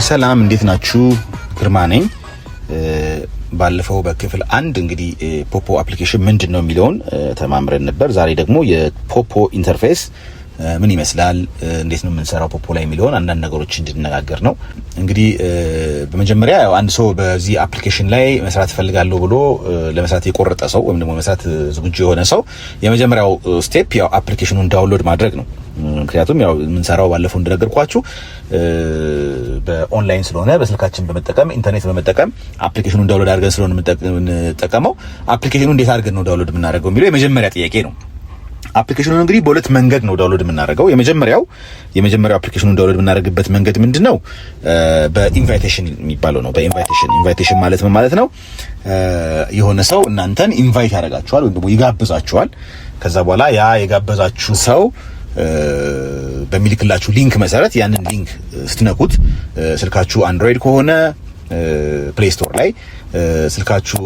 ሰላም እንዴት ናችሁ? ግርማ ነኝ። ባለፈው በክፍል 1 እንግዲህ ፖፖ አፕሊኬሽን ምንድነው የሚለውን ተማምረን ነበር። ዛሬ ደግሞ የፖፖ ኢንተርፌስ ምን ይመስላል፣ እንዴት ነው የምንሰራው ፖፖ ላይ የሚለውን አንዳንድ ነገሮች እንድንነጋገር ነው። እንግዲህ በመጀመሪያ ያው አንድ ሰው በዚህ አፕሊኬሽን ላይ መስራት ፈልጋለሁ ብሎ ለመስራት የቆረጠ ሰው ወይም ደግሞ መስራት ዝግጁ የሆነ ሰው የመጀመሪያው ስቴፕ ያው አፕሊኬሽኑን ዳውንሎድ ማድረግ ነው። ምክንያቱም ያው የምንሰራው ባለፈው እንደነገርኳችሁ በኦንላይን ስለሆነ በስልካችን በመጠቀም ኢንተርኔት በመጠቀም አፕሊኬሽኑን ዳውንሎድ አድርገን ስለሆነ የምንጠቀመው አፕሊኬሽኑን እንዴት አድርገን ነው ዳውንሎድ የምናደርገው የሚለው የመጀመሪያ ጥያቄ ነው። አፕሊኬሽኑን እንግዲህ በሁለት መንገድ ነው ዳውንሎድ የምናደርገው። የመጀመሪያው አፕሊኬሽኑን ዳውንሎድ የምናደርግበት መንገድ ምንድነው? በኢንቫይቴሽን የሚባለው ነው። ኢንቫይቴሽን ማለት ምን ማለት ነው? የሆነ ሰው እናንተን ኢንቫይት ያደርጋችኋል ወይም ደግሞ ይጋብዛችኋል። ከዛ በኋላ ያ የጋበዛችሁ ሰው በሚልክላችሁ ሊንክ መሰረት ያንን ሊንክ ስትነኩት ስልካችሁ አንድሮይድ ከሆነ ፕሌይ ስቶር ላይ፣ ስልካችሁ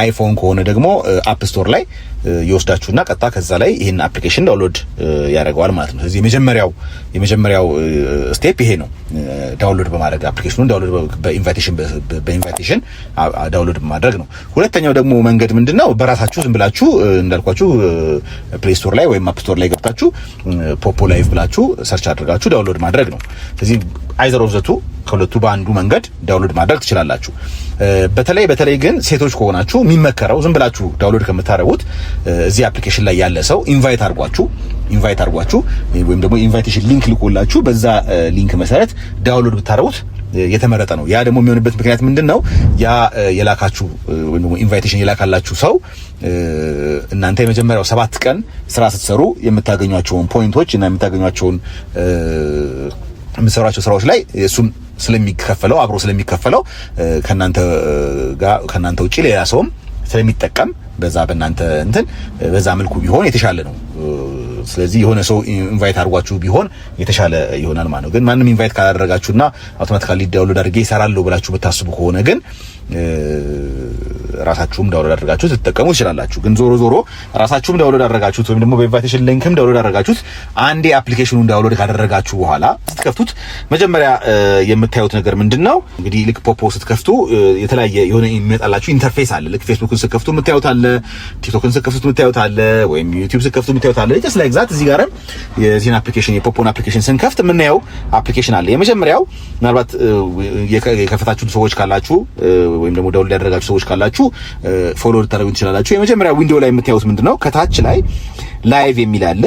አይፎን ከሆነ ደግሞ አፕ ስቶር ላይ ይወስዳችሁና ቀጥታ ከዛ ላይ ይሄን አፕሊኬሽን ዳውንሎድ ያደርገዋል ማለት ነው። ስለዚህ የመጀመሪያው ስቴፕ ይሄ ነው፣ ዳውንሎድ በማድረግ አፕሊኬሽኑን ዳውንሎድ በኢንቫይቴሽን ዳውንሎድ በማድረግ ነው። ሁለተኛው ደግሞ መንገድ ምንድነው? በራሳችሁ ዝም ብላችሁ እንዳልኳችሁ ፕሌይ ስቶር ላይ ወይም አፕ ስቶር ላይ ገብታችሁ ፖፖ ላይቭ ብላችሁ ሰርች አድርጋችሁ ዳውንሎድ ማድረግ ነው። ስለዚህ አይዘር ኦፍ ዘ ቱ ከሁለቱ በአንዱ መንገድ ዳውንሎድ ማድረግ ትችላላችሁ። በተለይ ግን ሴቶች ከሆናችሁ የሚመከረው ዝም ብላችሁ ዳውንሎድ ከምታደርጉት እዚህ አፕሊኬሽን ላይ ያለ ሰው ኢንቫይት አድርጓችሁ ወይም ደግሞ ኢንቫይቴሽን ሊንክ ልኮላችሁ በዛ ሊንክ መሰረት ዳውንሎድ ብታደርጉት የተመረጠ ነው። ያ ደግሞ የሚሆንበት ምክንያት ምንድነው? ያ የላካችሁ ወይም ደግሞ ኢንቫይቴሽን የላካላችሁ ሰው እናንተ የመጀመሪያው 7 ቀን ስራ ስትሰሩ የምታገኟቸውን ፖይንቶች እና የምታገኟቸውን የምትሰሯቸው ስራዎች ላይ እሱም ስለሚከፈለው አብሮ ስለሚከፈለው ከናንተ ውጪ ሌላ ሰውም ስለሚጠቀም በዛ በእናንተ በዛ መልኩ ቢሆን የተሻለ ነው። ስለዚህ የሆነ ሰው ኢንቫይት አድርጓችሁ ቢሆን የተሻለ ይሆናል ማለት ነው። ግን ማንም ኢንቫይት ካላደረጋችሁና አውቶማቲካሊ ዳውንሎድ አድርጌ ይሰራለሁ ብላችሁ ብታስቡ ከሆነ ግን ራሳችሁም ዳውንሎድ አድርጋችሁ ትጠቀሙ ትችላላችሁ። ግን ዞሮ ራሳችሁም ዳውንሎድ አድርጋችሁት ወይም ደግሞ በኢንቫይቴሽን ሊንክም ዳውንሎድ አድርጋችሁት አንዴ አፕሊኬሽኑን ዳውንሎድ ካደረጋችሁ በኋላ ስትከፍቱት መጀመሪያ የምታዩት ነገር ምንድነው? እንግዲህ ልክ ፖፖ ስትከፍቱ የተለያየ የሆነ የሚመጣላችሁ ኢንተርፌስ አለ። ልክ ፌስቡክን ስትከፍቱ የምታዩት አለ፣ ቲክቶክን ስትከፍቱ የምታዩት አለ፣ ወይም ዩቲዩብ ስትከፍቱ የምታዩት አለ። ጀስት ላይክ ዛት እዚህ ጋርም የዚህን አፕሊኬሽን የፖፖን አፕሊኬሽን ስንከፍት የምናየው አፕሊኬሽን አለ። የመጀመሪያው ምናልባት የከፈታችሁት ሰዎች ካላችሁ ወይም ደግሞ ዳውንሎድ ያደረጋችሁ ሰዎች ካላችሁ ፎሎ ልታደርጉ ትችላላችሁ። የመጀመሪያው ዊንዶው ላይ የምታዩት ምንድነው? ከታች ላይ ላይቭ የሚል አለ።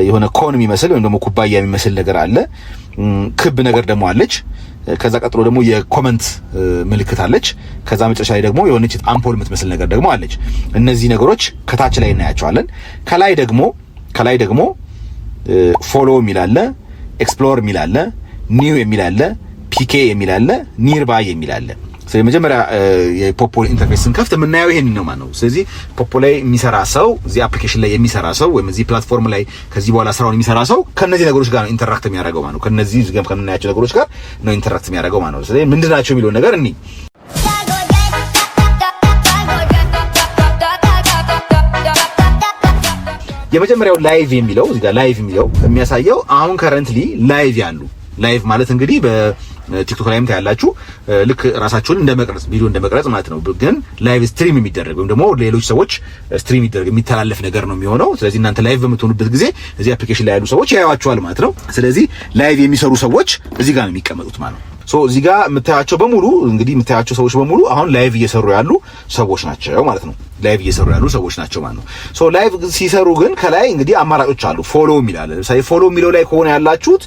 የሆነ ኮን የሚመስል ወይም ደግሞ ኩባያ የሚመስል ነገር አለ። ክብ ነገር ደግሞ አለች። ከዛ ቀጥሎ ደግሞ የኮመንት ምልክት አለች። ከዛ መጨረሻ ላይ ደግሞ የሆነች አምፖል የምትመስል ነገር ደግሞ አለች። እነዚህ ነገሮች ከታች ላይ እናያቸዋለን። ከላይ ደግሞ ፎሎ የሚል አለ፣ ኤክስፕሎር የሚል አለ፣ ኒው የሚል አለ፣ ፒኬ የሚል አለ፣ ኒርባይ የሚል አለ። ስለዚህ መጀመሪያ የፖፖ ኢንተርፌስ ስንከፍት የምናየው ይሄንን ነው ማለት ነው። ስለዚህ ፖፖ ላይ የሚሰራ ሰው፣ እዚህ አፕሊኬሽን ላይ የሚሰራ ሰው ወይም እዚህ ፕላትፎርም ላይ ከዚህ በኋላ ስራውን የሚሰራ ሰው ከነዚህ ነገሮች ጋር ነው ኢንተራክት የሚያደርገው ማለት ነው። ከነዚህ ዝገም ከምናያቸው ነገሮች ጋር ነው ኢንተራክት የሚያደርገው ማለት ነው። ስለዚህ ምንድናቸው የሚለው ነገር እኒ የመጀመሪያው ላይቭ የሚለው እዚህ ጋር ላይቭ የሚለው የሚያሳየው አሁን ከረንትሊ ላይቭ ያሉ ላይቭ ማለት እንግዲህ በቲክቶክ ላይም ታያላችሁ ልክ ራሳችሁን እንደመቅረጽ ቪዲዮ እንደመቅረጽ ማለት ነው። ግን ላይቭ ስትሪም የሚደረግ ወይም ደግሞ ሌሎች ሰዎች ስትሪም የሚተላለፍ ነገር ነው የሚሆነው። ስለዚህ እናንተ ላይቭ በምትሆኑበት ጊዜ እዚህ አፕሊኬሽን ላይ ያሉ ሰዎች ያዩዋችኋል ማለት ነው። ስለዚህ ላይቭ የሚሰሩ ሰዎች እዚህ ጋር ነው የሚቀመጡት ማለት ነው። እዚህ ጋር የምታያቸው በሙሉ እንግዲህ የምታያቸው ሰዎች በሙሉ አሁን ላይቭ እየሰሩ ያሉ ሰዎች ናቸው ማለት ነው። ላይቭ እየሰሩ ያሉ ሰዎች ናቸው ማለት ነው። ላይቭ ሲሰሩ ግን ከላይ እንግዲህ አማራጮች አሉ። ፎሎ የሚል አለ። ለምሳሌ ፎሎ የሚለው ላይ ከሆነ ያላችሁት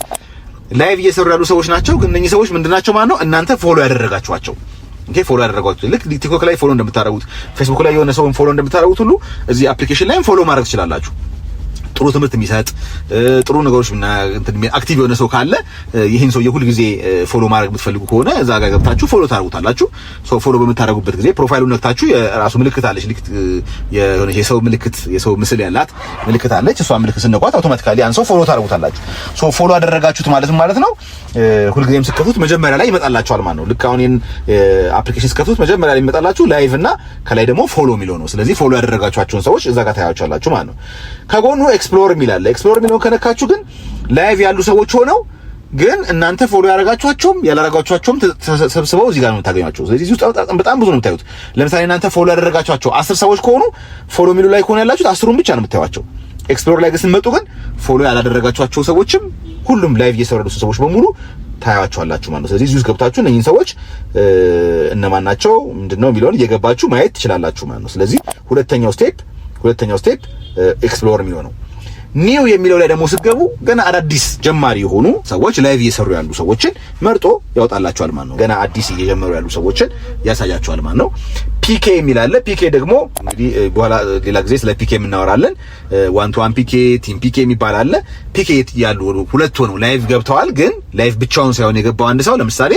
ላይቭ እየሰሩ ያሉ ሰዎች ናቸው። ግን እነኚህ ሰዎች ምንድናቸው ማለት ነው? እናንተ ፎሎ ያደረጋችኋቸው። ፎሎ ያደረጋችኋቸው ልክ ቲክቶክ ላይ ፎሎ እንደምታደርጉት፣ ፌስቡክ ላይ የሆነ ሰውን ፎሎ እንደምታደርጉት ሁሉ እዚህ አፕሊኬሽን ላይም ፎሎ ማድረግ ትችላላችሁ። ጥሩ ትምህርት የሚሰጥ ጥሩ ነገሮች እና አክቲቭ የሆነ ሰው ካለ ይሄን ሰው የሁሉ ጊዜ ፎሎ ማድረግ ብትፈልጉ ከሆነ እዛ ጋር ገብታችሁ ፎሎ ታደርጉታላችሁ። ፎሎ በምታደርጉበት ጊዜ ፕሮፋይሉን ነክታችሁ የራሱ ምልክት አለች። ልክ የሆነ የሰው ምስል ያላት ምልክት አለች። እሷ ምልክት ስንነኳት አውቶማቲካሊ ያን ሰው ፎሎ ታደርጉታላችሁ። ፎሎ አደረጋችሁት ማለት ነው ሁልጊዜም ስትከፍቱት መጀመሪያ ላይ ይመጣላችኋል ማለት ነው። ልክ አሁን ይሄን አፕሊኬሽን ስትከፍቱት መጀመሪያ ላይ ይመጣላችሁ ላይቭ እና ከላይ ደግሞ ፎሎ የሚለው ነው። ስለዚህ ፎሎ ያደረጋችኋቸውን ሰዎች እዛ ጋር ታያዩዋላችሁ ማለት ነው። ከጎኑ ኤክስፕሎር የሚል አለ። ኤክስፕሎር የሚለውን ከነካችሁ ግን ላይቭ ያሉ ሰዎች ሆነው ግን እናንተ ፎሎ ያደረጋችኋቸውም ያላደረጋችኋቸውም ተሰብስበው እዚህ ጋር ነው የምታገኟቸው። ስለዚህ እዚህ ውስጥ በጣም ብዙ ነው የምታዩት። ለምሳሌ እናንተ ፎሎ ያደረጋችኋቸው 10 ሰዎች ከሆኑ ፎሎ ሚሉ ላይ ከሆነ ያላችሁት 10ሩን ብቻ ነው የምታዩዋቸው። ኤክስፕሎር ላይ ግን ስትመጡ ግን ፎሎ ያላደረጋችኋቸው ሰዎችም ሁሉም ላይቭ እየሰሩ ያሉ ሰዎች በሙሉ ታያዋቸዋላችሁ ማለት ነው። ስለዚህ እዚህ ውስጥ ገብታችሁ እነኚህን ሰዎች እነማን ናቸው ምንድነው የሚለውን እየገባችሁ ማየት ትችላላችሁ ማለት ነው። ስለዚህ ሁለተኛው ስቴፕ ኤክስፕሎር የሚለው ነው። ኒው የሚለው ላይ ደግሞ ስትገቡ ገና አዳዲስ ጀማሪ የሆኑ ሰዎች ላይቭ እየሰሩ ያሉ ሰዎችን መርጦ ያወጣላችኋል ማለት ነው። ገና አዲስ እየጀመሩ ያሉ ሰዎችን ያሳያችኋል ማለት ነው። ፒኬ የሚል አለ። ፒኬ ደግሞ እንግዲህ በኋላ ሌላ ጊዜ ስለ ፒኬ እናወራለን። 1-to-1 ፒኬ፣ ቲም ፒኬ የሚባል አለ። ፒኬ ያሉ ሁለት ሆነው ላይቭ ገብተዋል። ግን ላይቭ ብቻውን ሳይሆን የገባው አንድ ሰው ለምሳሌ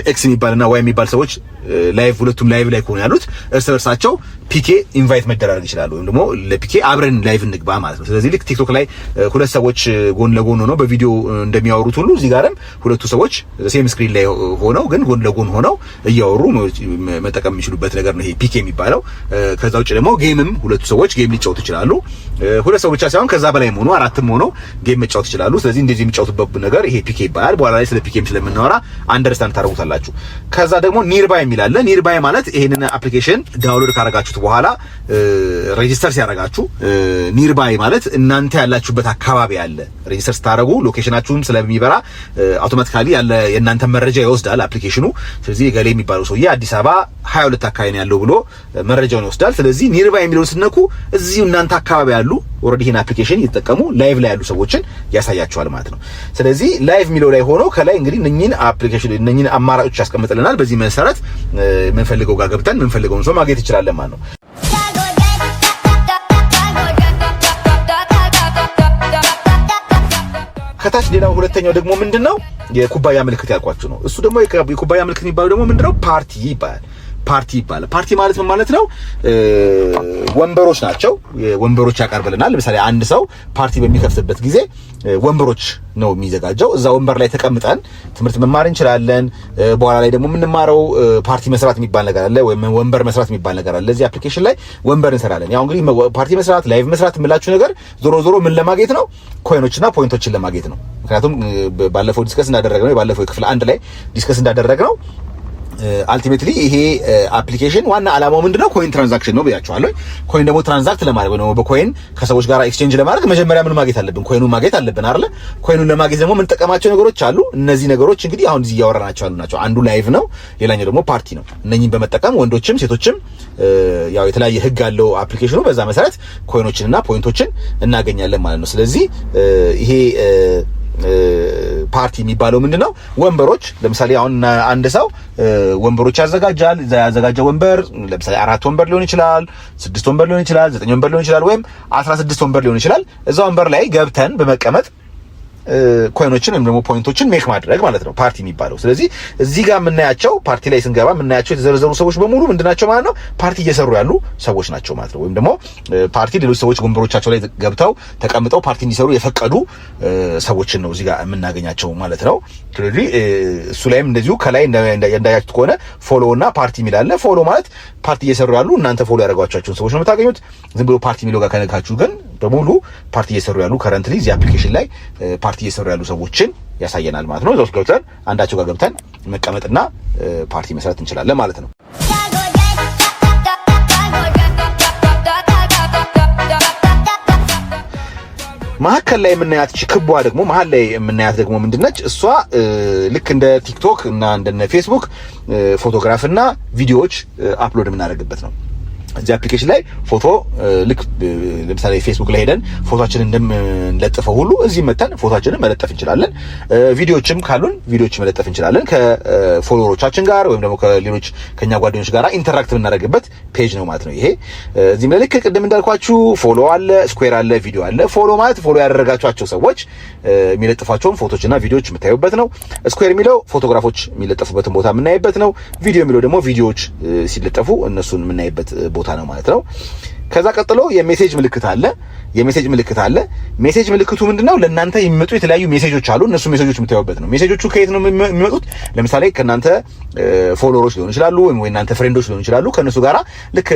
ኤክስ የሚባልና ዋይ የሚባል ሰዎች ላይቭ ሁለቱም ላይቭ ላይ ከሆነ ያሉት እርስ በርሳቸው ፒኬ ኢንቫይት መደራረግ ይችላሉ፣ ወይም ደግሞ ለፒኬ አብረን ላይቭ እንግባ ማለት ነው። ስለዚህ ልክ ቲክቶክ ላይ ሁለት ሰዎች ጎን ለጎን ሆነው በቪዲዮ እንደሚያወሩት ሁሉ እዚህ ጋርም ሁለቱ ሰዎች ሴም ስክሪን ላይ ሆነው ግን ጎን ለጎን ሆነው እያወሩ መጠቀም የሚችሉበት ነገር ነው ይሄ ፒኬ የሚባለው። ከዛ ውጭ ደግሞ ጌምም ሁለቱ ሰዎች ጌም ሊጫወቱ ይችላሉ። ሁለት ሰው ብቻ ሳይሆን ከዛ በላይም ሆኖ አራትም ሆኖ ጌም መጫወት ይችላሉ። ስለዚህ እንደዚህ የሚጫወቱበት ነገር ይሄ ፒኬ ይባላል። በኋላ ላይ ስለ ፒኬም ስለምናወራ አንደርስታንድ ታደርጉታላችሁ። ከዛ ደግሞ ኒርባይ የሚል አለ። ኒርባይ ማለት ይሄንን አፕሊኬሽን ዳውንሎድ ካደረጋችሁት በኋላ ሬጂስተር ሲያደርጋችሁ ኒርባይ ማለት እናንተ ያላችሁበት አካባቢ አለ። ሬጂስተር ስታደርጉ ሎኬሽናችሁን ስለሚበራ አውቶማቲካሊ ያለ የእናንተ መረጃ ይወስዳል አፕሊኬሽኑ። ስለዚህ ገሌ የሚባለው ሰውዬ አዲስ አበባ 22 አካባቢ ነው ያለው ብሎ መረጃውን ይወስዳል። ስለዚህ ኒርባይ የሚለውን ስትነኩ እዚሁ እናንተ አካባቢ ያሉ ኦሬዲ ይሄን አፕሊኬሽን እየተጠቀሙ ላይቭ ላይ ያሉ ሰዎችን ያሳያቸዋል ማለት ነው። ስለዚህ ላይቭ የሚለው ላይ ሆኖ ከላይ እንግዲህ እነኚህን አማራጮች ያስቀምጥልናል። በዚህ መሰረት የምንፈልገው ጋር ገብተን የምንፈልገውን ሰው ማግኘት እንችላለን ማለት ነው። ከታች ሌላው ሁለተኛው ደግሞ ምንድነው የኩባያ ምልክት ያልኳችሁ ነው። እሱ ደግሞ የኩባያ ምልክት የሚባለው ደግሞ ምንድነው ፓርቲ ይባላል። ፓርቲ ማለት ምን ማለት ነው? ወንበሮች ናቸው። ወንበሮች ያቀርብልናል። ለምሳሌ አንድ ሰው ፓርቲ በሚከፍትበት ጊዜ ወንበሮች ነው የሚዘጋጀው። እዛ ወንበር ላይ ተቀምጠን ትምህርት መማር እንችላለን። በኋላ ላይ ደግሞ የምንማረው ፓርቲ መስራት የሚባል ነገር አለ፣ ወይም ወንበር መስራት የሚባል ነገር አለ። ለዚህ አፕሊኬሽን ላይ ወንበር እንሰራለን። ያው እንግዲህ ፓርቲ መስራት፣ ላይቭ መስራት የምላችሁ ነገር ዞሮ ምን ለማግኘት ነው? ኮይኖችና ፖይንቶችን ለማግኘት ነው። ምክንያቱም ባለፈው ዲስከስ እንዳደረግነው ባለፈው ክፍል 1 ላይ ዲስከስ እንዳደረግነው አልቲሜትሊ ይሄ አፕሊኬሽን ዋና ዓላማው ምንድነው? ኮይን ትራንዛክሽን ነው ብያችኋለሁ። ኮይን ደግሞ ትራንዛክት ለማድረግ ነው፣ በኮይን ከሰዎች ጋር ኤክስቼንጅ ለማድረግ መጀመሪያ ምን ማግኘት አለብን? ኮይኑን ማግኘት አለብን አይደል? ኮይኑን ለማግኘት ደግሞ የምንጠቀማቸው ነገሮች አሉ። እነዚህ ነገሮች እንግዲህ አሁን እዚህ እያወራናቸው ያሉ ናቸው። አንዱ ላይቭ ነው፣ ሌላኛው ደግሞ ፓርቲ ነው። እነኚህን በመጠቀም ወንዶችም ሴቶችም ያው የተለያየ ህግ አለው አፕሊኬሽኑ። በዛ መሰረት ኮይኖችንና ፖይንቶችን እናገኛለን ማለት ነው። ስለዚህ ይሄ ፓርቲ የሚባለው ምንድነው? ወንበሮች ለምሳሌ አሁን አንድ ሰው ወንበሮች ያዘጋጃል። እዛ ያዘጋጀው ወንበር ለምሳሌ 4 ወንበር ሊሆን ይችላል፣ 6 ወንበር ሊሆን ይችላል፣ 9 ወንበር ሊሆን ይችላል፣ ወይም 16 ወንበር ሊሆን ይችላል። እዛ ወንበር ላይ ገብተን በመቀመጥ ኮይኖችን ወይም ደግሞ ፖይንቶችን ሜክ ማድረግ ማለት ነው ፓርቲ የሚባለው። ስለዚህ እዚህ ጋር የምናያቸው ፓርቲ ላይ ስንገባ የምናያቸው የተዘረዘሩ ሰዎች በሙሉ ምንድናቸው ማለት ነው? ፓርቲ እየሰሩ ያሉ ሰዎች ናቸው ማለት ነው። ወይም ደግሞ ፓርቲ ሌሎች ሰዎች ወንበሮቻቸው ላይ ገብተው ተቀምጠው ፓርቲ እንዲሰሩ የፈቀዱ ሰዎችን ነው እዚህ ጋር የምናገኛቸው ማለት ነው። ስለዚህ እሱ ላይም እንደዚሁ ከላይ እንዳያችሁት ከሆነ ፎሎ እና ፓርቲ የሚል አለ። ፎሎ ማለት ፓርቲ እየሰሩ ያሉ እናንተ ፎሎ ያደረጓቸውን ሰዎች ነው የምታገኙት። ዝም ብሎ ፓርቲ የሚለው ጋር ከነካችሁ ግን በሙሉ ፓርቲ እየሰሩ ያሉ ከረንትሊ እዚህ አፕሊኬሽን ላይ ፓርቲ እየሰሩ ያሉ ሰዎችን ያሳየናል ማለት ነው። እዛው ውስጥ ገብተን አንዳቸው ጋር ገብተን መቀመጥና ፓርቲ መስራት እንችላለን ማለት ነው። መሀከል ላይ የምናያት ክቧ ደግሞ መሀል ላይ የምናያት ደግሞ ምንድነች? እሷ ልክ እንደ ቲክቶክ እና እንደ ፌስቡክ ፎቶግራፍ እና ቪዲዮዎች አፕሎድ የምናደርግበት ነው። እዚህ አፕሊኬሽን ላይ ፎቶ ልክ ለምሳሌ ፌስቡክ ላይ ሄደን ፎቶአችንን እንደምንለጥፈው ሁሉ እዚህ መተን ፎቶአችንን መለጠፍ እንችላለን። ቪዲዮዎችም ካሉን ቪዲዮዎች መለጠፍ እንችላለን ከፎሎወሮቻችን ጋር ወይም ደግሞ ከሌሎች ከኛ ጓደኞች ጋር ኢንተራክት የምናደርግበት ፔጅ ነው ማለት ነው ይሄ። እዚህም ላይ ልክ ቅድም እንዳልኳችሁ ፎሎ አለ፣ ስኩዌር አለ፣ ቪዲዮ አለ። ፎሎ ማለት ፎሎ ያደረጋችኋቸው ሰዎች የሚለጥፏቸውን ፎቶችና ቪዲዮዎች የምታዩበት ነው። ስኩዌር የሚለው ፎቶግራፎች የሚለጠፉበትን ቦታ የምናይበት ነው። ቪዲዮ የሚለው ደግሞ ቪዲዮዎች ሲለጠፉ እነሱን የምናይበት ቦታ ነው ማለት ነው። ከዛ ቀጥሎ የሜሴጅ ምልክት አለ። ሜሴጅ ምልክቱ ምንድነው? ለእናንተ የሚመጡ የተለያዩ ሜሴጆች አሉ። እነሱ ሜሴጆች የምታዩበት ነው። ሜሴጆቹ ከየት ነው የሚመጡት? ለምሳሌ ከእናንተ ፎሎወሮች ሊሆኑ ይችላሉ፣ ወይ እናንተ ፍሬንዶች ሊሆኑ ይችላሉ። ከነሱ ጋራ ልክ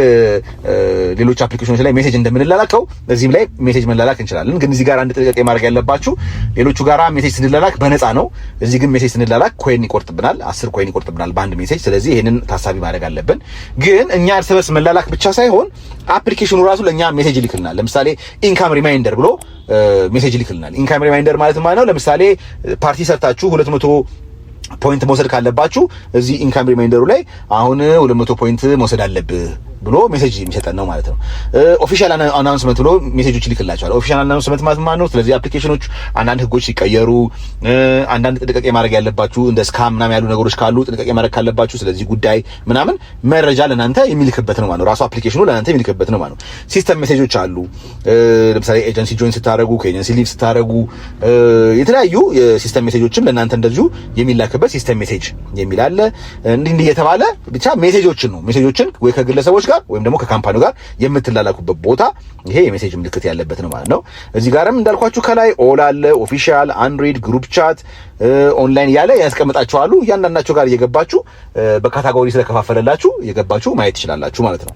ሌሎች አፕሊኬሽኖች ላይ ሜሴጅ እንደምንላላከው እዚህም ላይ ሜሴጅ መላላክ እንችላለን። ግን እዚህ ጋር አንድ ጥንቃቄ ማድረግ ያለባችሁ ሌሎቹ ጋራ ሜሴጅ ስንላላክ በነፃ ነው። እዚህ ግን ሜሴጅ ስንላላክ ኮይን ይቆርጥብናል፣ 10 ኮይን ይቆርጥብናል በአንድ ሜሴጅ። ስለዚህ ይሄንን ታሳቢ ማድረግ አለብን። ግን እኛ እርስ በርስ መላላክ ብቻ ሳይሆን አፕሊኬሽኑ ራሱ ለኛ ሜሴጅ ይልክልናል። ለምሳሌ ኢንካም ሪማይንደር ብሎ ሜሴጅ ይልክልናል። ኢንካም ሪማይንደር ማለት ማለት ነው ለምሳሌ ፓርቲ ሰርታችሁ 200 ፖይንት መውሰድ ካለባችሁ እዚህ ኢንካም ሪማይንደሩ ላይ አሁን 200 ፖይንት መውሰድ አለብህ ብሎ ሜሴጅ የሚሰጠን ነው ማለት ነው። ኦፊሻል አናውንስመንት ብሎ ሜሴጆች ይልክላቸዋል። ኦፊሻል አናውንስመንት ማለት ነው። ስለዚህ አፕሊኬሽኖች አንዳንድ ህጎች ሲቀየሩ አንዳንድ ጥንቃቄ ማድረግ ያለባችሁ እንደ ስካም ምናምን ያሉ ነገሮች ካሉ ጥንቃቄ ማድረግ ካለባችሁ ስለዚህ ጉዳይ ምናምን መረጃ ለናንተ የሚልክበት ነው ማለት ነው። ራሱ አፕሊኬሽኑ ለናንተ የሚልክበት ነው ማለት ነው። ሲስተም ሜሴጆች አሉ። ለምሳሌ ኤጀንሲ ጆይን ስታደርጉ፣ ከኤጀንሲ ሊቭ ስታደርጉ የተለያዩ የሲስተም ሜሴጆችም ለናንተ እንደዚሁ የሚላክበት ሲስተም ሜሴጅ የሚል አለ። እንዲህ እየተባለ ብቻ ሜሴጆችን ወይ ከግለሰቦች ወይም ደግሞ ከካምፓኒው ጋር የምትላላኩበት ቦታ ይሄ የሜሴጅ ምልክት ያለበት ነው ማለት ነው። እዚህ ጋርም እንዳልኳችሁ ከላይ ኦል አለ፣ ኦፊሻል፣ አንድሮይድ፣ ግሩፕ ቻት፣ ኦንላይን ያለ ያስቀምጣችኋሉ። እያንዳንዳቸው ጋር እየገባችሁ በካታጎሪ ስለከፋፈለላችሁ እየገባችሁ ማየት ትችላላችሁ ማለት ነው።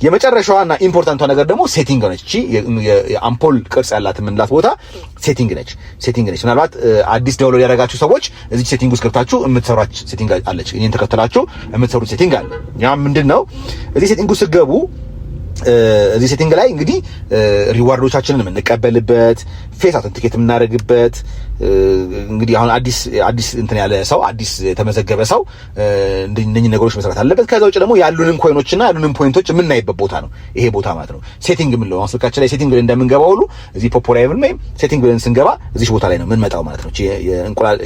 የመጨረሻዋና ኢምፖርታንቷ ነገር ደግሞ ሴቲንግ ነች። እቺ የአምፖል ቅርጽ ያላት የምንላት ቦታ ሴቲንግ ነች። ምናልባት አዲስ ዳውንሎድ ያደረጋችሁ ሰዎች እዚህ ሴቲንግ ውስጥ ገብታችሁ የምትሰሯች ሴቲንግ አለች። እኔን ተከተላችሁ የምትሰሩት ሴቲንግ አለ። ያ ምንድነው? እዚህ ሴቲንግ ውስጥ ስትገቡ እዚህ ሴቲንግ ላይ እንግዲህ ሪዋርዶቻችንን የምንቀበልበት ፌስ አውተንቲኬት የምናደርግበት እንግዲህ አሁን አዲስ እንትን ያለ ሰው አዲስ የተመዘገበ ሰው እነኚህ ነገሮች መስራት አለበት። ከዛ ውጭ ደግሞ ያሉንን ኮይኖችና ያሉንን ፖይንቶች የምናይበት ቦታ ነው ይሄ ቦታ ማለት ነው። ሴቲንግ የምንለው አሁን ስልካችን ላይ ሴቲንግ ብለን እንደምንገባው ሁሉ እዚህ ፖፖላይቭን ላይ ሴቲንግ ብለን ስንገባ እዚህ ቦታ ላይ ነው የምንመጣው ማለት ነው። የእንቁላል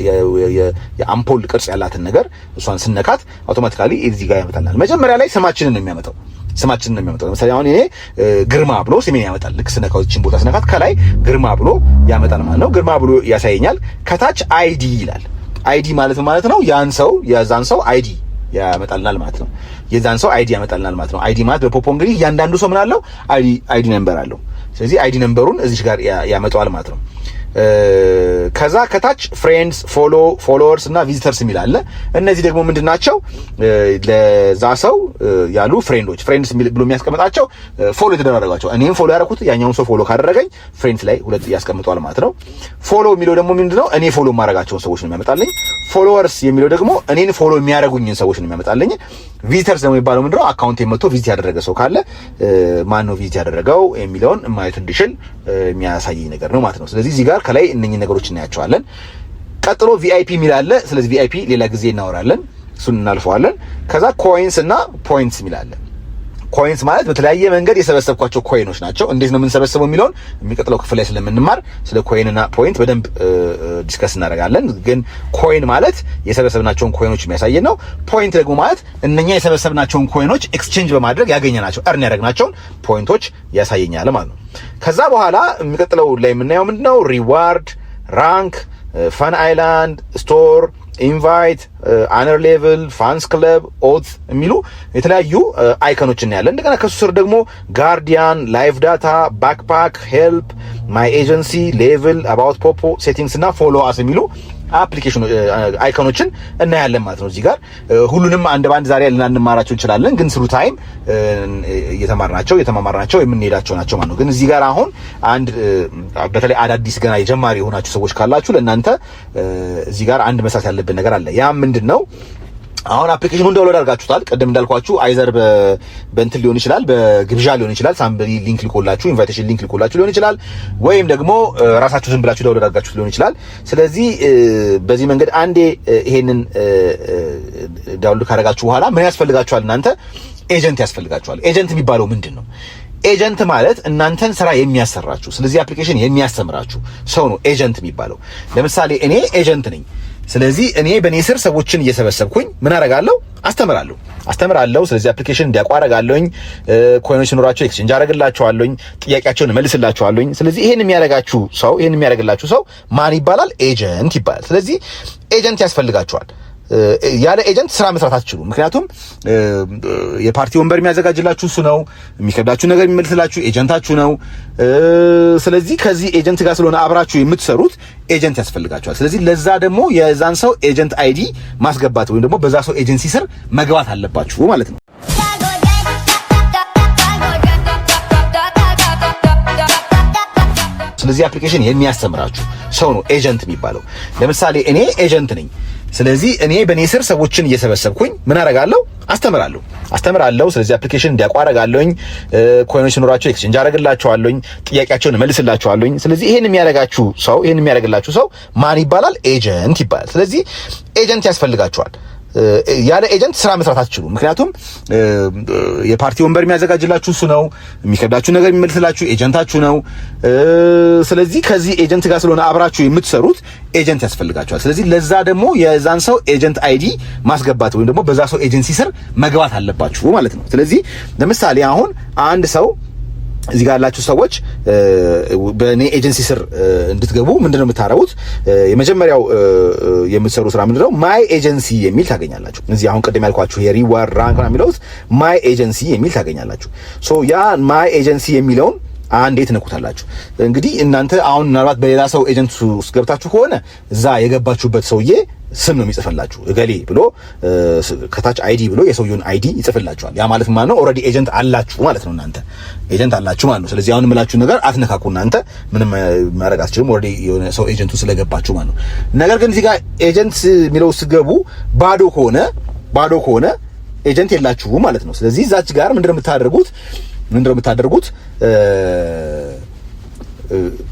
የአምፖል ቅርጽ ያላትን ነገር እሷን ስነካት አውቶማቲካሊ እዚህ ጋር ያመጣልናል። መጀመሪያ ላይ ስማችንን ነው የሚያመጣው። ለምሳሌ አሁን እኔ ግርማ ብሎ ስሜን ያመጣል። ልክ ስነካው እቺን ቦታ ስነካት ከላይ ግርማ ብሎ ያመጣል ማለት ነው። ግርማ ብሎ ያሳየኛል። ከታች አይዲ ይላል። አይዲ ማለት ነው የዛን ሰው አይዲ ያመጣልናል ማለት ነው። የዛን ሰው አይዲ ያመጣልናል ማለት ነው። አይዲ ማለት በፖፖ እንግዲህ እያንዳንዱ ሰው ምን አለው? አይዲ ነምበር አለው። ስለዚህ አይዲ ነምበሩን እዚህ ጋር ያመጣዋል ማለት ነው። ከዛ ከታች ፍሬንድስ፣ ፎሎወርስ እና ቪዚተርስ የሚል አለ። እነዚህ ደግሞ ምንድናቸው? ለዛ ሰው ያሉ ፍሬንድስ ብሎ የሚያስቀምጣቸው ፎሎ የተደረጋቸው። እኔም ፎሎ ያደረኩት ያኛውን ሰው ፎሎ ካደረገኝ ፍሬንድስ ላይ ሁለት ያስቀምጠዋል ማለት ነው። ፎሎ የሚለው ደግሞ ምንድነው? እኔ ፎሎ የማደርጋቸውን ሰዎች ነው የሚያመጣልኝ። ፎሎወርስ የሚለው ደግሞ እኔን ፎሎ የሚያደርጉኝን ሰዎች ነው የሚያመጣልኝ። ቪዚተርስ ደግሞ የሚባለው ምንድነው? አካውንት መጥቶ ቪዚት ያደረገ ሰው ካለ ማን ነው ቪዚት ያደረገው የሚለውን ማየት እንድችል የሚያሳየኝ ነገር ነው ማለት ነው። ስለዚህ እዚህ ጋር ከላይ እነኚህ ነገሮች እናያቸዋለን። ቀጥሎ ቪአይፒ የሚል አለ። ስለዚህ ቪአይፒ ሌላ ጊዜ እናወራለን፣ እሱን እናልፈዋለን። ከዛ ኮይንስ እና ፖይንትስ የሚል አለ። ኮይንስ ማለት በተለያየ መንገድ የሰበሰብኳቸው ኮይኖች ናቸው። እንዴት ነው የምንሰበሰበው የሚለውን የሚቀጥለው ክፍል ላይ ስለምንማር ስለ ኮይን እና ፖይንት በደንብ ዲስከስ እናደርጋለን። ግን ኮይን ማለት የሰበሰብናቸውን ኮይኖች የሚያሳየን ነው። ፖይንት ደግሞ ማለት እነኛ የሰበሰብናቸውን ኮይኖች ኤክስቼንጅ በማድረግ ያገኘናቸው እርን ያደረግናቸውን ፖይንቶች ያሳየኛል ማለት ነው። ከዛ በኋላ የሚቀጥለው ላይ የምናየው ምንድነው? ሪዋርድ፣ ራንክ፣ ፋን አይላንድ፣ ስቶር፣ ኢንቫይት፣ አነር ሌቭል፣ ፋንስ ክለብ፣ ኦት የሚሉ የተለያዩ አይኮኖች እናያለን። እንደገና ከሱ ስር ደግሞ ጋርዲያን፣ ላይቭ ዳታ፣ ባክፓክ፣ ሄልፕ፣ ማይ ኤጀንሲ፣ ሌቭል፣ አባውት ፖፖ፣ ሴቲንግስ እና ፎሎ አስ የሚሉ አፕሊኬሽን አይኮኖችን እናያለን ማለት ነው። እዚህ ጋር ሁሉንም አንድ ባንድ ዛሬ ልናንማራቸው እንችላለን፣ ግን ስሩ ታይም እየተማማርናቸው የምንሄዳቸው ናቸው ማለት ነው። ግን እዚህ ጋር አሁን አንድ በተለይ አዳዲስ ገና የጀማሪ የሆናችሁ ሰዎች ካላችሁ ለእናንተ እዚህ ጋር አንድ መስራት ያለብን ነገር አለ። ያ ምንድነው? አሁን አፕሊኬሽኑን ዳውንሎድ አድርጋችሁታል። ቀደም እንዳልኳችሁ አይዘር በእንትን ሊሆን ይችላል፣ በግብዣ ሊሆን ይችላል፣ ሳምበሪ ሊንክ ልኮላችሁ፣ ኢንቫይቴሽን ሊንክ ልኮላችሁ ሊሆን ይችላል፣ ወይም ደግሞ ራሳችሁ ዝም ብላችሁ ዳውንሎድ አድርጋችሁት ሊሆን ይችላል። ስለዚህ በዚህ መንገድ አንዴ ይሄንን ዳውንሎድ ካደረጋችሁ በኋላ ምን ያስፈልጋችኋል? እናንተ ኤጀንት ያስፈልጋችኋል። ኤጀንት የሚባለው ምንድን ነው? ኤጀንት ማለት እናንተን ስራ የሚያሰራችሁ፣ ስለዚህ አፕሊኬሽን የሚያስተምራችሁ ሰው ነው ኤጀንት የሚባለው። ለምሳሌ እኔ ኤጀንት ነኝ። ስለዚህ እኔ በኔ ስር ሰዎችን እየሰበሰብኩኝ ምን አደርጋለሁ? አስተምራለሁ። ስለዚህ አፕሊኬሽን እንዲያውቁ አደርጋለሁኝ። ኮይኖች ሲኖራቸው ኤክስቼንጅ አደርግላቸዋለሁኝ፣ ጥያቄያቸውን እመልስላቸዋለሁኝ። ስለዚህ ይሄን የሚያደርግላችሁ ሰው ማን ይባላል? ኤጀንት ይባላል። ስለዚህ ኤጀንት ያስፈልጋችኋል። ያለ ኤጀንት ስራ መስራት አትችሉም። ምክንያቱም የፓርቲ ወንበር የሚያዘጋጅላችሁ እሱ ነው። የሚከብዳችሁ ነገር የሚመልስላችሁ ኤጀንታችሁ ነው። ስለዚህ ከዚህ ኤጀንት ጋር ስለሆነ አብራችሁ የምትሰሩት ኤጀንት ያስፈልጋችኋል። ስለዚህ ለዛ ደግሞ የዛን ሰው ኤጀንት አይዲ ማስገባት ወይም ደግሞ በዛ ሰው ኤጀንሲ ስር መግባት አለባችሁ ማለት ነው። ስለዚህ አፕሊኬሽን የሚያስተምራችሁ ሰው ነው ኤጀንት የሚባለው። ለምሳሌ እኔ ኤጀንት ነኝ። ስለዚህ እኔ በኔ ስር ሰዎችን እየሰበሰብኩኝ ምን አደርጋለሁ? አስተምራለሁ። ስለዚህ አፕሊኬሽን እንዲያውቁ አደርጋለሁኝ። ኮይኖች ሲኖራቸው ኤክስቼንጅ አደርግላቸዋለሁኝ፣ ጥያቄያቸውን እመልስላቸዋለሁኝ። ስለዚህ ይሄን የሚያደርግላችሁ ሰው ማን ይባላል? ኤጀንት ይባላል። ስለዚህ ኤጀንት ያስፈልጋችኋል። ያለ ኤጀንት ስራ መስራት አትችሉም። ምክንያቱም የፓርቲ ወንበር የሚያዘጋጅላችሁ እሱ ነው። የሚከብዳችሁ ነገር የሚመልስላችሁ ኤጀንታችሁ ነው። ስለዚህ ከዚህ ኤጀንት ጋር ስለሆነ አብራችሁ የምትሰሩት ኤጀንት ያስፈልጋችኋል። ስለዚህ ለዛ ደግሞ የዛን ሰው ኤጀንት አይዲ ማስገባት ወይም ደግሞ በዛ ሰው ኤጀንሲ ስር መግባት አለባችሁ ማለት ነው። ስለዚህ ለምሳሌ አሁን አንድ ሰው እዚህ ጋር ያላችሁ ሰዎች በኔ ኤጀንሲ ስር እንድትገቡ ምንድነው የምታረጉት? የመጀመሪያው የምትሰሩ ስራ ምንድነው? ማይ ኤጀንሲ የሚል ታገኛላችሁ። እዚህ አሁን ቀደም ያልኳችሁ የሪዋርድ ራንክ ነው የሚለው ማይ ኤጀንሲ የሚል ታገኛላችሁ። ሶ ያ ማይ ኤጀንሲ የሚለውን አንዴ ትነኩታላችሁ። እንግዲህ እናንተ አሁን ምናልባት በሌላ ሰው ኤጀንት ውስጥ ገብታችሁ ከሆነ እዛ የገባችሁበት ሰውዬ ስም ነው የሚጽፍላችሁ። እገሌ ብሎ ከታች አይዲ ብሎ የሰውየውን አይዲ ይጽፍላችኋል። ያ ማለት ማለት ነው ኦልሬዲ ኤጀንት አላችሁ ማለት ነው። እናንተ ኤጀንት አላችሁ ማለት ነው። ስለዚህ አሁን የምላችሁ ነገር አትነካኩ። እናንተ ምንም ማድረግ አትችሉም። ኦልሬዲ የሆነ ሰው ኤጀንቱ ስለገባችሁ ማለት ነው። ነገር ግን እዚህ ጋር ኤጀንት የሚለው ስትገቡ ባዶ ከሆነ ኤጀንት የላችሁ ማለት ነው። ስለዚህ እዛች ጋር ምንድነው የምታደርጉት?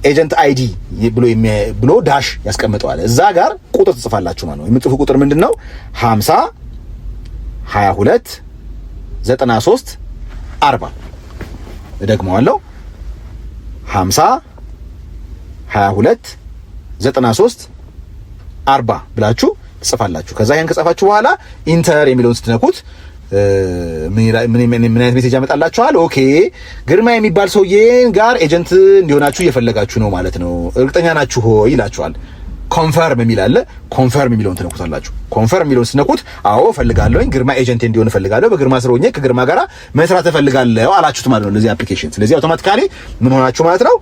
ኤጀንት አይዲ ብሎ ዳሽ ያስቀምጠዋል። እዛ ጋር ቁጥር ትጽፋላችሁ ማለት ነው። የምትጽፉ ቁጥር ምንድነው? 50 22 93 40 እደግመዋለሁ። 50 22 93 40 ብላችሁ ትጽፋላችሁ። ከዛ ይሄን ከጻፋችሁ በኋላ ኢንተር የሚለውን ስትነኩት ምን አይነት ሜሴጅ ያመጣላችኋል? ኦኬ ግርማ የሚባል ሰውዬ ጋር ኤጀንት እንዲሆናችሁ እየፈለጋችሁ ነው ማለት ነው። እርግጠኛ ናችሁ ሆይ ይላችኋል። ኮንፈርም የሚል አለ። ኮንፈርም የሚለውን ትነኩታላችሁ። ኮንፈርም የሚለውን ስትነኩት አዎ እፈልጋለሁኝ፣ ግርማ ኤጀንት እንዲሆን እፈልጋለሁ፣ በግርማ ስር ሆኜ ከግርማ ጋር መስራት እፈልጋለሁ አላችሁት ማለት ነው ለዚህ አፕሊኬሽን። ስለዚህ አውቶማቲካሊ ምን ሆናችሁ ማለት ነው?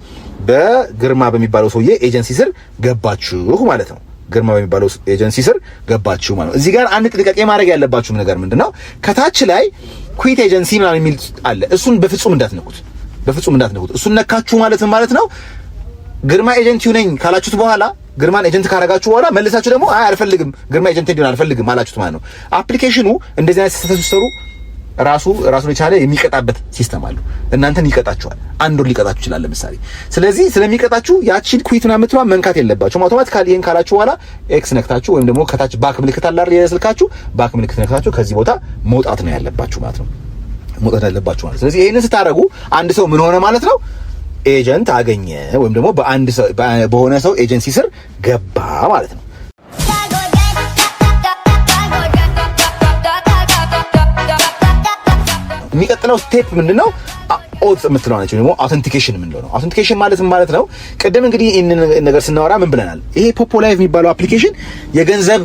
በግርማ በሚባለው ሰውዬ ኤጀንሲ ስር ገባችሁ ማለት ነው። ግርማ በሚባለው ኤጀንሲ ስር ገባችሁ ማለት ነው። እዚህ ጋር አንድ ጥንቃቄ ማድረግ ያለባችሁ ነገር ምንድነው? ከታች ላይ ኩዊት ኤጀንሲ ምናምን የሚል አለ። እሱን በፍጹም እንዳትነኩት። እሱን ነካችሁ ማለት ነው ግርማ ኤጀንት ነኝ ካላችሁት በኋላ ግርማን ኤጀንት ካረጋችሁ በኋላ መልሳችሁ ደግሞ አይ አልፈልግም ግርማ ኤጀንት እንዲሆን አልፈልግም አላችሁት ማለት ነው። አፕሊኬሽኑ እንደዚህ አይነት ስህተት ሲሰሩ ራሱን የቻለ የሚቀጣበት ሲስተም አለው። እናንተን ይቀጣችኋል። አንድ ወር ሊቀጣችሁ ይችላል ለምሳሌ። ስለዚህ ስለሚቀጣችሁ ያቺን ኩዊት ምናምን የምትሏ መንካት የለባችሁም። አውቶማቲካሊ ይሄን ካላችሁ በኋላ ኤክስ ነክታችሁ ወይም ደግሞ ከታች ባክ ምልክት አለ አይደል የስልካችሁ ባክ ምልክት ነክታችሁ ከዚህ ቦታ መውጣት ነው ያለባችሁ ማለት ነው። ስለዚህ ይሄንን ስታደርጉ አንድ ሰው ምን ሆነ ማለት ነው? ኤጀንት አገኘ ወይም ደግሞ በሆነ ሰው ኤጀንሲ ስር ገባ ማለት ነው። የሚቀጥለው ስቴፕ ምንድነው? ኦት የምትለው ነች ደግሞ አውተንቲኬሽን የምንለው ነው። አውተንቲኬሽን ማለት ነው ቅድም እንግዲህ ይህንን ነገር ስናወራ ምን ብለናል? ይሄ ፖፖ ላይቭ የሚባለው አፕሊኬሽን የገንዘብ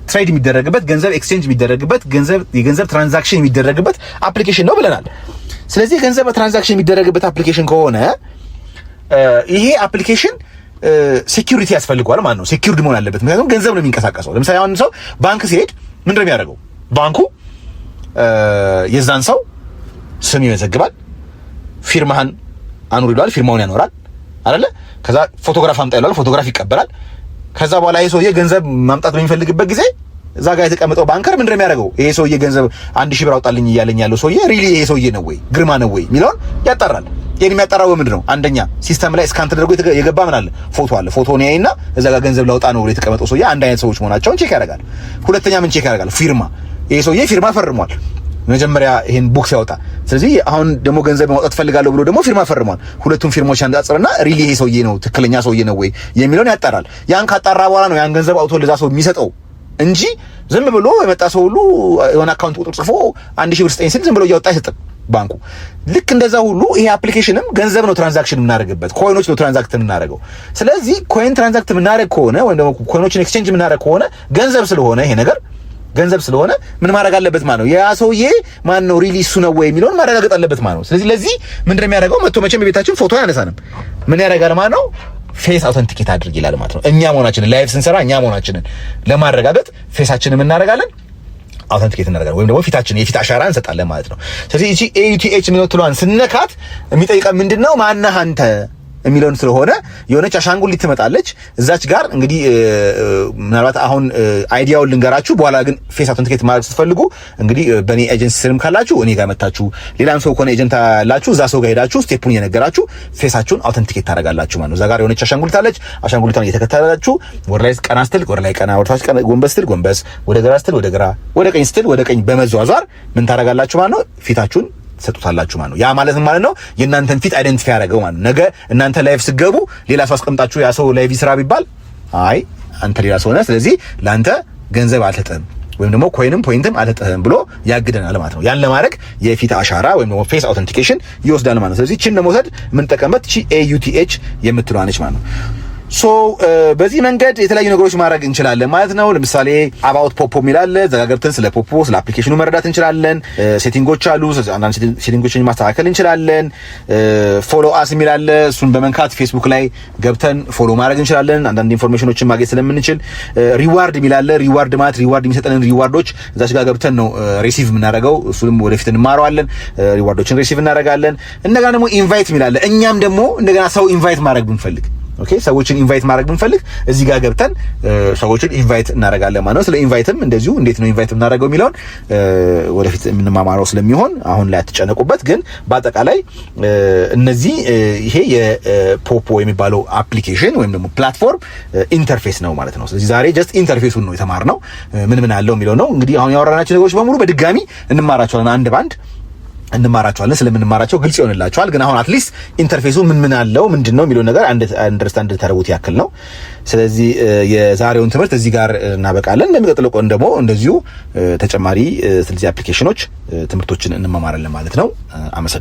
ትሬድ የሚደረግበት፣ ገንዘብ ኤክስቼንጅ የሚደረግበት፣ የገንዘብ ትራንዛክሽን የሚደረግበት አፕሊኬሽን ነው ብለናል። ስለዚህ የገንዘብ ትራንዛክሽን የሚደረግበት አፕሊኬሽን ከሆነ ይሄ አፕሊኬሽን ሴኩሪቲ ያስፈልገዋል ማለት ነው። ሴኩሪድ መሆን አለበት። ምክንያቱም ገንዘብ ነው የሚንቀሳቀሰው። ለምሳሌ አሁን ሰው ባንክ ሲሄድ ምንድነው የሚያደርገው? ባንኩ የዛን ሰው ስም ይመዘግባል። ፊርማህን አኑር ይሏል። ፊርማውን ያኖራል አይደለ? ከዛ ፎቶግራፍ አምጣ ይሏል። ፎቶግራፍ ይቀበላል። ከዛ በኋላ ይሄ ሰውዬ ገንዘብ ማምጣት በሚፈልግበት ጊዜ እዛ ጋር የተቀመጠው ባንከር ምንድነው የሚያደርገው? ይሄ ሰውዬ ገንዘብ 1000 ብር አውጣልኝ እያለኝ ያለው ሰውዬ ሪሊ ይሄ ሰውዬ ነው ወይ ግርማ ነው ወይ የሚለውን ያጣራል። ይሄን የሚያጣራው ምንድነው? አንደኛ ሲስተም ላይ ስካን ተደርጎ የገባ ምን አለ? ፎቶ አለ። ፎቶውን ያይና እዛ ጋር ገንዘብ ላውጣ ነው ብሎ የተቀመጠው ሰውዬ አንድ አይነት ሰዎች መሆናቸውን ቼክ ያደርጋል። ሁለተኛ ምን ቼክ ያደርጋል? ፊርማ። ይሄ ሰውዬ ፊርማ ፈርሟል መጀመሪያ ይሄን ቡክ ሲያወጣ። ስለዚህ አሁን ደግሞ ገንዘብ ማውጣት ፈልጋለሁ ብሎ ደግሞ ፊርማ ፈርሟል። ሁለቱም ፊርሞች ያንጻጽርና ሪሊ ይሄ ሰውዬ ነው ትክክለኛ ሰውዬ ነው ወይ የሚለውን ያጣራል። ያን ካጣራ በኋላ ነው ያን ገንዘብ አውጥቶ ለዛ ሰው የሚሰጠው እንጂ ዝም ብሎ የመጣ ሰው ሁሉ የሆነ አካውንት ቁጥር ጽፎ 1000 ብር ስጠኝ ሲል ዝም ብሎ እያወጣ አይሰጥም ባንኩ። ልክ እንደዛ ሁሉ ይሄ አፕሊኬሽንም ገንዘብ ነው ትራንዛክሽን የምናደርግበት፣ ኮይኖች ነው ትራንዛክት የምናደርገው። ስለዚህ ኮይን ትራንዛክት የምናደርግ ከሆነ ወይም ደግሞ ኮይኖችን ኤክስቼንጅ የምናደርግ ከሆነ ገንዘብ ስለሆነ ይሄ ነገር ገንዘብ ስለሆነ ምን ማድረግ አለበት ማለት ነው? ያ ሰውዬ ማን ነው ሪሊ እሱ ነው ወይ የሚለውን ማረጋገጥ አለበት ማለት ነው። ስለዚህ ለዚህ ምንድነው የሚያደርገው? መጥቶ መቼም የቤታችን ፎቶ ያነሳንም ምን ያደርጋል ማለት ነው? ፌስ አውተንቲኬት አድርግ ይላል ማለት ነው። እኛ መሆናችንን ላይቭ ስንሰራ እኛ መሆናችንን ለማረጋገጥ ፌሳችንን እናደርጋለን፣ አውተንቲኬት እናደርጋለን፣ ወይም ደግሞ ፊታችን የፊት አሻራ እንሰጣለን ማለት ነው። ስለዚህ እቺ AUTH የምትለዋን ስነካት የሚጠይቀን ምንድነው? ማነህ አንተ የሚለውን ስለሆነ የሆነች አሻንጉሊት ትመጣለች እዛች ጋር። እንግዲህ ምናልባት አሁን አይዲያውን ልንገራችሁ፣ በኋላ ግን ፌስ አውተንቲኬት ማድረግ ስትፈልጉ እንግዲህ በእኔ ኤጀንሲ ስርም ካላችሁ እኔ ጋር መታችሁ፣ ሌላም ሰው ከሆነ ኤጀንት ያላችሁ እዛ ሰው ጋር ሄዳችሁ ስቴፑን እየነገራችሁ ፌሳችሁን አውተንቲኬት ታደርጋላችሁ ማለት ነው። እዛ ጋር የሆነች አሻንጉሊት አለች። አሻንጉሊቷን እየተከታተላችሁ ወደ ላይ ቀና ስትል ወደ ላይ ቀና፣ ወደ ታች ቀና፣ ጎንበስ ስትል ጎንበስ፣ ወደ ግራ ስትል ወደ ግራ፣ ወደ ቀኝ ስትል ወደ ቀኝ በመዟዟር ምን ታደርጋላችሁ ማለት ነው? ፊታችሁን ሰጡታላችሁ ማለት ነው። ያ ማለት ማለት ነው የእናንተን ፊት አይደንቲፋይ ያደርገው ማለት ነው። ነገ እናንተ ላይቭ ስገቡ ሌላ ሰው አስቀምጣችሁ ያ ሰው ላይቭ ይስራ ቢባል አይ አንተ ሌላ ሰው ነህ፣ ስለዚህ ለአንተ ገንዘብ አልሰጥህም ወይም ደግሞ ኮይንም ፖይንትም አልሰጥህም ብሎ ያግደናል ማለት ነው። ያን ለማድረግ የፊት አሻራ ወይም ደግሞ ፌስ አውተንቲኬሽን ይወስዳል ማለት ነው። ስለዚህ እቺን ለመውሰድ የምንጠቀምበት እቺ AUTH የምትለዋ ነች ማለት ነው። ሶ በዚህ መንገድ የተለያዩ ነገሮች ማድረግ እንችላለን ማለት ነው። ለምሳሌ አባውት ፖፖ የሚላለ ዘጋገብተን ስለ ፖፖ ስለ አፕሊኬሽኑ መረዳት እንችላለን። ሴቲንጎች አሉ፣ አንዳንድ ሴቲንጎችን ማስተካከል እንችላለን። ፎሎ አስ የሚላለ እሱን በመንካት ፌስቡክ ላይ ገብተን ፎሎ ማድረግ እንችላለን፣ አንዳንድ ኢንፎርሜሽኖችን ማግኘት ስለምንችል። ሪዋርድ የሚላለ ሪዋርድ ማለት ሪዋርድ የሚሰጠንን ሪዋርዶች እዛች ጋር ገብተን ነው ሪሲቭ የምናደርገው። እሱንም ወደፊት እንማረዋለን። ሪዋርዶችን ሪሲቭ እናደርጋለን። እንደገና ደግሞ ኢንቫይት የሚላለ እኛም ደግሞ እንደገና ሰው ኢንቫይት ማድረግ ብንፈልግ ኦኬ ሰዎችን ኢንቫይት ማድረግ ብንፈልግ እዚህ ጋር ገብተን ሰዎችን ኢንቫይት እናደርጋለን ማለት ነው። ስለ ኢንቫይትም እንደዚሁ እንዴት ነው ኢንቫይት እናደርገው የሚለውን ወደፊት የምንማማረው ስለሚሆን አሁን ላይ አትጨነቁበት። ግን በአጠቃላይ እነዚህ ይሄ የፖፖ የሚባለው አፕሊኬሽን ወይም ደግሞ ፕላትፎርም ኢንተርፌስ ነው ማለት ነው። ስለዚህ ዛሬ ጀስት ኢንተርፌሱን ነው የተማርነው፣ ምን አለው የሚለው ነው። እንግዲህ አሁን ያወራናቸው ነገሮች በሙሉ በድጋሚ እንማራቸዋለን፣ አንድ ባንድ እንማራቸዋለን። ስለምንማራቸው ግልጽ ይሆንላችኋል። ግን አሁን አትሊስት ኢንተርፌሱ ምን አለው ምንድነው የሚለው ነገር አንደርስታንድ ተረቡት ያክል ነው። ስለዚህ የዛሬውን ትምህርት እዚህ ጋር እናበቃለን። እንደሚቀጥለው ቆን ደግሞ እንደዚሁ ተጨማሪ ስለዚህ አፕሊኬሽኖች ትምህርቶችን እንማማራለን ማለት ነው። አመሰግናለሁ።